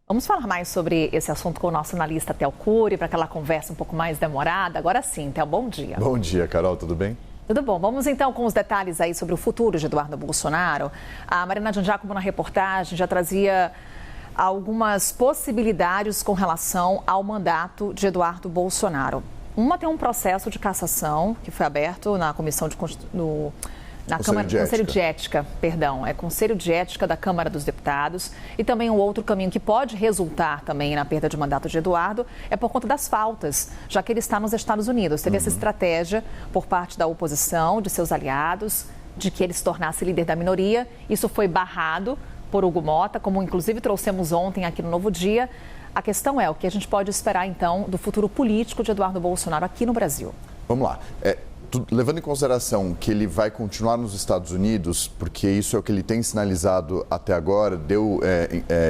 Vamos falar mais sobre esse assunto com o nosso analista Theo Cury, para aquela conversa um pouco mais demorada. Agora sim, Theo, bom dia. Bom dia, Carol, tudo bem? Tudo bom. Vamos então com os detalhes aí sobre o futuro de Eduardo Bolsonaro. A Marina Janjacomo, na reportagem, já trazia algumas possibilidades com relação ao mandato de Eduardo Bolsonaro. Uma tem um processo de cassação que foi aberto na Comissão de Conselho de Ética, perdão, Conselho de Ética da Câmara dos Deputados. E também um outro caminho que pode resultar também na perda de mandato de Eduardo é por conta das faltas, já que ele está nos Estados Unidos. Teve essa estratégia por parte da oposição, de seus aliados, de que ele se tornasse líder da minoria. Isso foi barrado por Hugo Mota, como inclusive trouxemos ontem aqui no Novo Dia. A questão é o que a gente pode esperar então do futuro político de Eduardo Bolsonaro aqui no Brasil. Vamos lá. Levando em consideração que ele vai continuar nos Estados Unidos, porque isso é o que ele tem sinalizado até agora, deu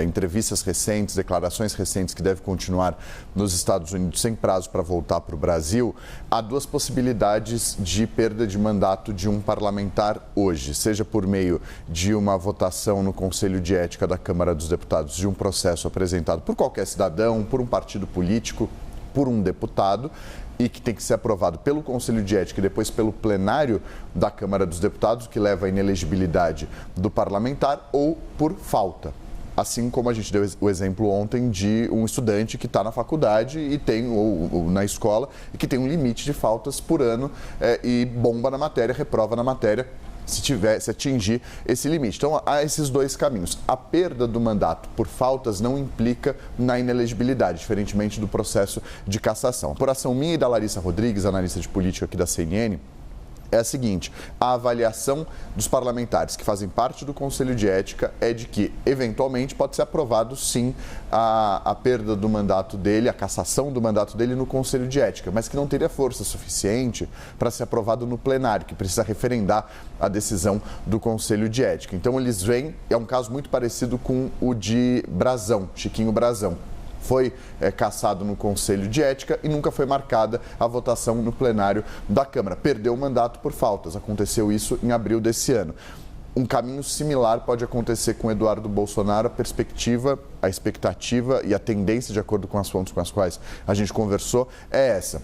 entrevistas recentes, declarações recentes que deve continuar nos Estados Unidos sem prazo para voltar para o Brasil, há duas possibilidades de perda de mandato de um parlamentar hoje, seja por meio de uma votação no Conselho de Ética da Câmara dos Deputados, de um processo apresentado por qualquer cidadão, por um partido político, por um deputado, e que tem que ser aprovado pelo Conselho de Ética e depois pelo plenário da Câmara dos Deputados, que leva à inelegibilidade do parlamentar, ou por falta. Assim como a gente deu o exemplo ontem de um estudante que está na faculdade e tem, ou na escola, e que tem um limite de faltas por ano e bomba na matéria, reprova na matéria, se atingir esse limite. Então, há esses dois caminhos. A perda do mandato por faltas não implica na inelegibilidade, diferentemente do processo de cassação. A apuração minha e da Larissa Rodrigues, analista de política aqui da CNN, é a seguinte: a avaliação dos parlamentares que fazem parte do Conselho de Ética é de que, eventualmente, pode ser aprovado, sim, a perda do mandato dele, a cassação do mandato dele no Conselho de Ética, mas que não teria força suficiente para ser aprovado no plenário, que precisa referendar a decisão do Conselho de Ética. Então, eles veem, é um caso muito parecido com o de Brazão, Chiquinho Brazão. Foi cassado no Conselho de Ética e nunca foi marcada a votação no plenário da Câmara. Perdeu o mandato por faltas. Aconteceu isso em abril desse ano. Um caminho similar pode acontecer com Eduardo Bolsonaro. A perspectiva, a expectativa e a tendência, de acordo com as fontes com as quais a gente conversou, é essa.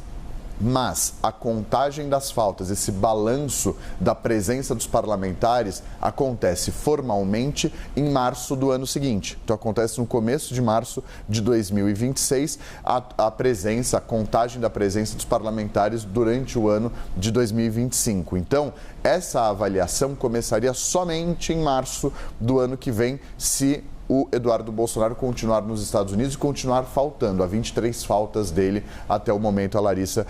Mas a contagem das faltas, esse balanço da presença dos parlamentares, acontece formalmente em março do ano seguinte. Então, acontece no começo de março de 2026, a contagem da presença dos parlamentares durante o ano de 2025. Então, essa avaliação começaria somente em março do ano que vem, se o Eduardo Bolsonaro continuar nos Estados Unidos e continuar faltando. Há 23 faltas dele até o momento. A Larissa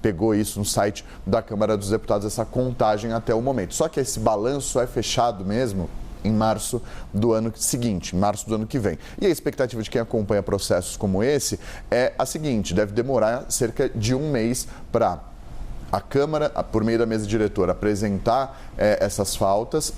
pegou isso no site da Câmara dos Deputados, essa contagem até o momento. Só que esse balanço é fechado mesmo em março do ano seguinte, em março do ano que vem. E a expectativa de quem acompanha processos como esse é a seguinte: deve demorar cerca de um mês para a Câmara, por meio da mesa diretora, apresentar essas faltas,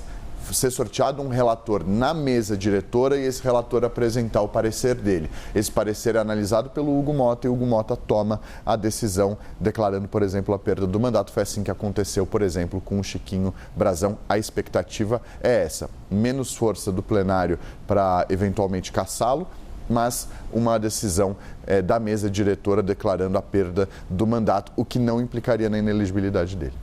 ser sorteado um relator na mesa diretora e esse relator apresentar o parecer dele. Esse parecer é analisado pelo Hugo Mota e o Hugo Mota toma a decisão, declarando, por exemplo, a perda do mandato. Foi assim que aconteceu, por exemplo, com o Chiquinho Brazão. A expectativa é essa: menos força do plenário para eventualmente cassá-lo, mas uma decisão da mesa diretora declarando a perda do mandato, o que não implicaria na inelegibilidade dele.